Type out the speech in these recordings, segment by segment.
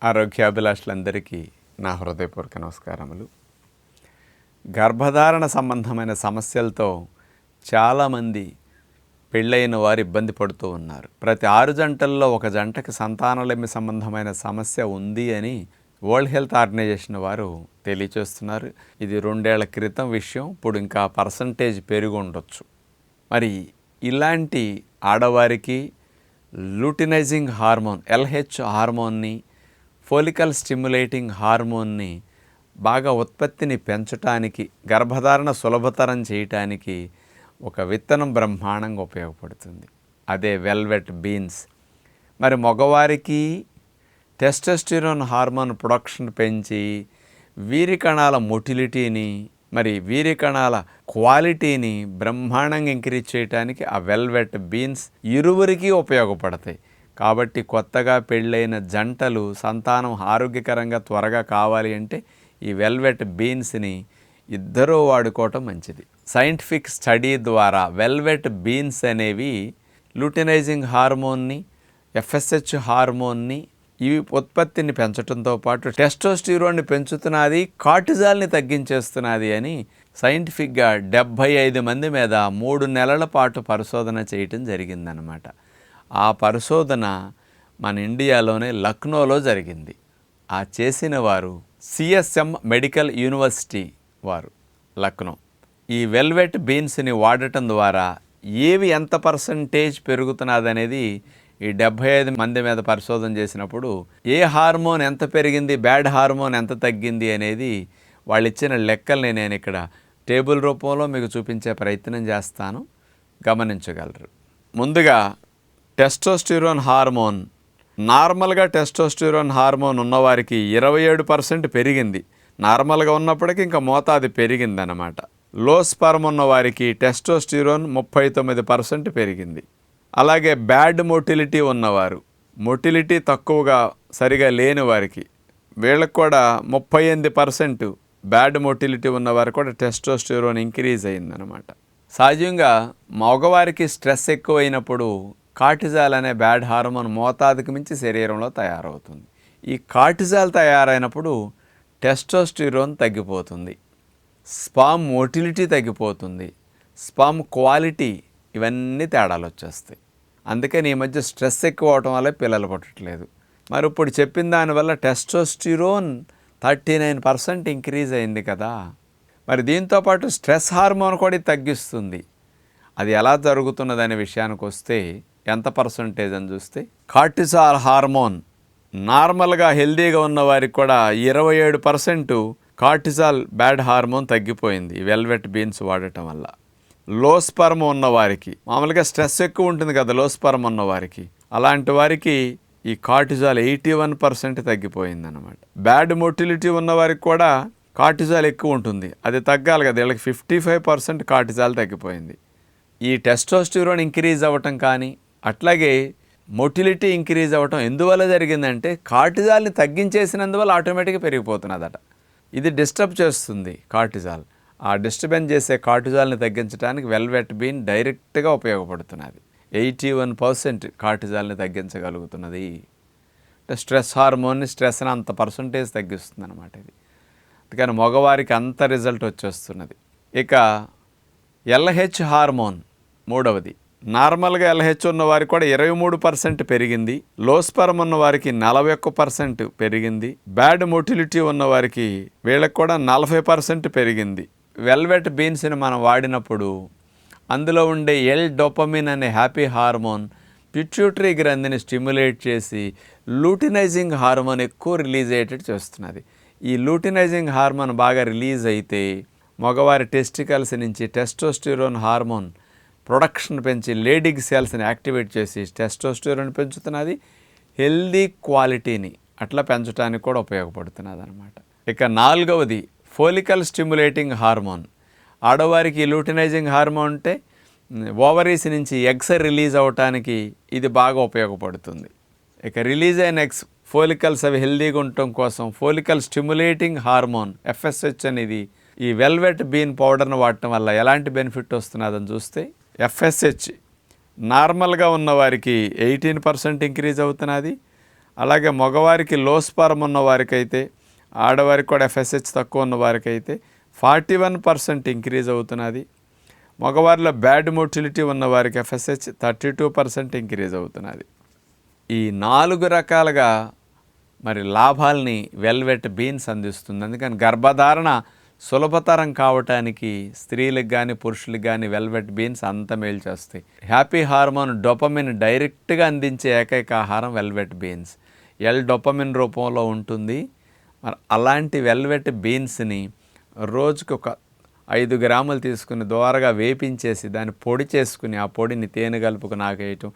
ఆరోగ్యాభిలాషులందరికీ నా హృదయపూర్వక నమస్కారములు. గర్భధారణ సంబంధమైన సమస్యలతో చాలామంది పెళ్ళైన వారు ఇబ్బంది పడుతూ ఉన్నారు. ప్రతి 6 జంటల్లో ఒక జంటకి సంతానలేమి సంబంధమైన సమస్య ఉంది అని వరల్డ్ హెల్త్ ఆర్గనైజేషన్ వారు తెలియచేస్తున్నారు. ఇది 2 ఏళ్ల క్రితం విషయం, ఇప్పుడు ఇంకా పర్సంటేజ్ పెరిగి ఉండొచ్చు. మరి ఇలాంటి ఆడవారికి లూటినైజింగ్ హార్మోన్ LH హార్మోన్ని, ఫోలికల్ స్టిమ్యులేటింగ్ హార్మోన్ని బాగా ఉత్పత్తిని పెంచడానికి, గర్భధారణ సులభతరం చేయటానికి ఒక విత్తనం బ్రహ్మాండంగా ఉపయోగపడుతుంది. అదే వెల్వెట్ బీన్స్. మరి మగవారికి టెస్టోస్టిరోన్ హార్మోన్ ప్రొడక్షన్ పెంచి వీరి కణాల మొటిలిటీని, మరి వీరి కణాల క్వాలిటీని బ్రహ్మాండంగా ఇంక్రీజ్ చేయడానికి ఆ వెల్వెట్ బీన్స్ ఇరువురికి ఉపయోగపడతాయి. కాబట్టి కొత్తగా పెళ్ళైన జంటలు సంతానం ఆరోగ్యకరంగా త్వరగా కావాలి అంటే ఈ వెల్వెట్ బీన్స్ని ఇద్దరూ వాడుకోవటం మంచిది. సైంటిఫిక్ స్టడీ ద్వారా వెల్వెట్ బీన్స్ అనేవి లూటినైజింగ్ హార్మోన్ని, FSH హార్మోన్ని ఇవి ఉత్పత్తిని పెంచడంతో పాటు టెస్టోస్టిరోన్ని పెంచుతున్నది, కార్టిజాల్ని తగ్గించేస్తున్నది అని సైంటిఫిక్గా 75 మంది మీద 3 నెలల పాటు పరిశోధన చేయటం జరిగిందనమాట. ఆ పరిశోధన మన ఇండియాలోనే లక్నోలో జరిగింది. ఆ చేసిన వారు CSM మెడికల్ యూనివర్సిటీ వారు, లక్నో. ఈ వెల్వెట్ బీన్స్ని వాడటం ద్వారా ఏవి ఎంత పర్సంటేజ్ పెరుగుతున్నదనేది ఈ 75 మంది మీద పరిశోధన చేసినప్పుడు ఏ హార్మోన్ ఎంత పెరిగింది, బ్యాడ్ హార్మోన్ ఎంత తగ్గింది అనేది వాళ్ళు ఇచ్చిన లెక్కల్ని నేను ఇక్కడ టేబుల్ రూపంలో మీకు చూపించే ప్రయత్నం చేస్తాను, గమనించగలరు. ముందుగా టెస్టోస్టిరోన్ హార్మోన్. నార్మల్గా టెస్టోస్టిరోన్ హార్మోన్ ఉన్నవారికి 27% పెరిగింది. నార్మల్గా ఉన్నప్పటికీ ఇంకా మోతాదు పెరిగిందన్నమాట. లో స్పర్మ్ ఉన్నవారికి టెస్టోస్టిరోన్ 39% పెరిగింది. అలాగే బ్యాడ్ మొటిలిటీ ఉన్నవారు, మొటిలిటీ తక్కువగా సరిగా లేని వారికి, వీళ్ళకి కూడా 38% బ్యాడ్ మొటిలిటీ ఉన్నవారు కూడా టెస్టోస్టిరోన్ ఇంక్రీజ్ అయిందనమాట. సహజంగా మగవారికి స్ట్రెస్ ఎక్కువైనప్పుడు కార్టిజాల్ అనే బ్యాడ్ హార్మోన్ మోతాదుకు మించి శరీరంలో తయారవుతుంది. ఈ కార్టిజాల్ తయారైనప్పుడు టెస్టోస్టిరోన్ తగ్గిపోతుంది, స్పామ్ మొటిలిటీ తగ్గిపోతుంది, స్పామ్ క్వాలిటీ ఇవన్నీ తేడాలు వచ్చేస్తాయి. అందుకని ఈ మధ్య స్ట్రెస్ ఎక్కువ అవటం వల్ల పిల్లలు పుట్టట్లేదు. మరి ఇప్పుడు చెప్పిన దానివల్ల టెస్టోస్టిరోన్ 39% ఇంక్రీజ్ అయింది కదా. మరి దీంతోపాటు స్ట్రెస్ హార్మోన్ కూడా తగ్గిస్తుంది. అది ఎలా జరుగుతున్నదనే విషయానికి వస్తే ఎంత పర్సంటేజ్ అని చూస్తే, కార్టిసాల్ హార్మోన్ నార్మల్గా హెల్దీగా ఉన్న వారికి కూడా 27% కార్టిసాల్ బ్యాడ్ హార్మోన్ తగ్గిపోయింది వెల్వెట్ బీన్స్ వాడటం వల్ల. లో స్పర్మ్ ఉన్నవారికి, మామూలుగా స్ట్రెస్ ఎక్కువ ఉంటుంది కదా లో స్పర్మ్ ఉన్నవారికి, అలాంటి వారికి ఈ కార్టిజాల్ 81% తగ్గిపోయిందన్నమాట. బ్యాడ్ మొటిలిటీ ఉన్నవారికి కూడా కార్టిజాల్ ఎక్కువ ఉంటుంది, అది తగ్గాలి కదా, వీళ్ళకి 55% కార్టిజాల్ తగ్గిపోయింది. ఈ టెస్టోస్టిరోన్ ఇంక్రీజ్ అవ్వటం కానీ, అట్లాగే మొటిలిటీ ఇంక్రీజ్ అవ్వటం ఎందువల్ల జరిగిందంటే కార్టిజాల్ని తగ్గించేసినందువల్ల ఆటోమేటిక్గా పెరిగిపోతున్నదట. ఇది డిస్టర్బ్ చేస్తుంది కార్టిజాల్. ఆ డిస్టర్బెన్స్ చేసే కార్టిజాల్ని తగ్గించడానికి వెల్వెట్ బీన్ డైరెక్ట్గా ఉపయోగపడుతున్నది. 81% కార్టిజాల్ని తగ్గించగలుగుతున్నది. స్ట్రెస్ హార్మోన్ని, స్ట్రెస్ని అంత పర్సంటేజ్ తగ్గిస్తుంది అనమాట ఇది. అందుకని మగవారికి అంత రిజల్ట్ వచ్చేస్తున్నది. ఇక LH హార్మోన్ మూడవది. నార్మల్గా LH ఉన్నవారికి కూడా 23% పెరిగింది. లో స్పర్మ్ ఉన్నవారికి 41% పెరిగింది. బ్యాడ్ మొటిలిటీ ఉన్నవారికి వీళ్ళకి కూడా 40% పెరిగింది. వెల్వెట్ బీన్స్ని మనం వాడినప్పుడు అందులో ఉండే డోపమిన్ అనే హ్యాపీ హార్మోన్ పిట్యూటరీ గ్రంథిని స్టిమ్యులేట్ చేసి లూటినైజింగ్ హార్మోన్ ఎక్కువ రిలీజ్ అయ్యేటట్టు చేస్తున్నది. ఈ లూటినైజింగ్ హార్మోన్ బాగా రిలీజ్ అయితే మగవారి టెస్టికల్స్ నుంచి టెస్టోస్టిరోన్ హార్మోన్ ప్రొడక్షన్ పెంచి లేడీకి సెల్స్ని యాక్టివేట్ చేసి టెస్టోస్టిరోన్ పెంచుతున్నది, హెల్దీ క్వాలిటీని అట్లా పెంచడానికి కూడా ఉపయోగపడుతున్నది అనమాట. ఇక నాలుగవది ఫోలికల్ స్టిమ్యులేటింగ్ హార్మోన్. ఆడవారికి లూటినైజింగ్ హార్మోన్ అంటే ఓవరీస్ నుంచి ఎగ్స్ రిలీజ్ అవ్వటానికి ఇది బాగా ఉపయోగపడుతుంది. ఇక రిలీజ్ అయిన ఎగ్స్ ఫోలికల్స్ అవి హెల్దీగా ఉండటం కోసం ఫోలికల్ స్టిమ్యులేటింగ్ హార్మోన్ FSH అనేది ఈ వెల్వెట్ బీన్ పౌడర్ను వాడటం వల్ల ఎలాంటి బెనిఫిట్ వస్తున్నదని చూస్తే, FSH నార్మల్గా ఉన్నవారికి 18% ఇంక్రీజ్ అవుతున్నది. అలాగే మగవారికి లో స్పర్మ్ ఉన్న వారికైతే, ఆడవారికి కూడా FSH తక్కువ ఉన్న వారికైతే 41% ఇంక్రీజ్ అవుతున్నది. మగవారిలో బ్యాడ్ మోటిలిటీ ఉన్న వారికి FSH 32% ఇంక్రీజ్ అవుతున్నది. ఈ 4 రకాలుగా మరి లాభాల్ని వెల్వెట్ బీన్స్ అందిస్తుంది. అందుకని గర్భధారణ సులభతరం కావటానికి స్త్రీలకు కానీ పురుషులకు కానీ వెల్వెట్ బీన్స్ అంత మేలు చేస్తాయి. హ్యాపీ హార్మోన్ డోపమిన్ డైరెక్ట్గా అందించే ఏకైక ఆహారం వెల్వెట్ బీన్స్. డోపమిన్ రూపంలో ఉంటుంది. మరి అలాంటి వెల్వెట్ బీన్స్ని రోజుకు ఒక 5 గ్రాములు తీసుకుని దోరగా వేపించేసి దాన్ని పొడి చేసుకుని ఆ పొడిని తేనె కలుపుకు నాకేయటం,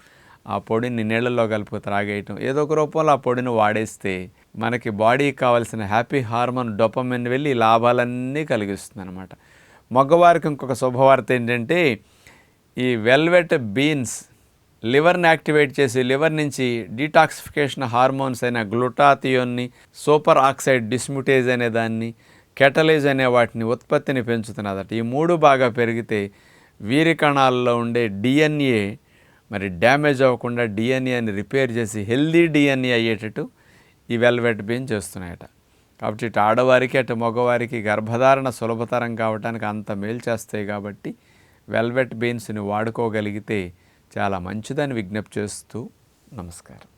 ఆ పొడిని నీళ్ళల్లో కలుపుకు త్రాగేయటం, ఏదో ఒక రూపంలో ఆ పొడిని వాడేస్తే మనకి బాడీకి కావాల్సిన హ్యాపీ హార్మోన్ డోపమిన్ వెళ్ళి లాభాలన్నీ కలిగిస్తుంది అనమాట. మగవారికి ఇంకొక శుభవార్త ఏంటంటే ఈ వెల్వెట్ బీన్స్ లివర్ని యాక్టివేట్ చేసి లివర్ నుంచి డీటాక్సిఫికేషన్ హార్మోన్స్ అయిన గ్లూటాథియోన్ని, సూపర్ ఆక్సైడ్ డిస్మ్యూటేజ్ అనే దాన్ని, కెటలేజ్ అనే వాటిని ఉత్పత్తిని పెంచుతున్నదట. ఈ 3 బాగా పెరిగితే వీరి కణాల్లో ఉండే DNA మరి డ్యామేజ్ అవ్వకుండా డిఎన్ఏని రిపేర్ చేసి హెల్దీ DNA అయ్యేటట్టు ఈ వెల్వెట్ బీన్ చేస్తున్నాయట. కాబట్టి ఇటు ఆడవారికి అటు మగవారికి గర్భధారణ సులభతరం కావడానికి అంత మేలు చేస్తాయి. కాబట్టి వెల్వెట్ బీన్స్ని వాడుకోగలిగితే చాలా మంచిదని విజ్ఞప్తి చేస్తూ నమస్కారం.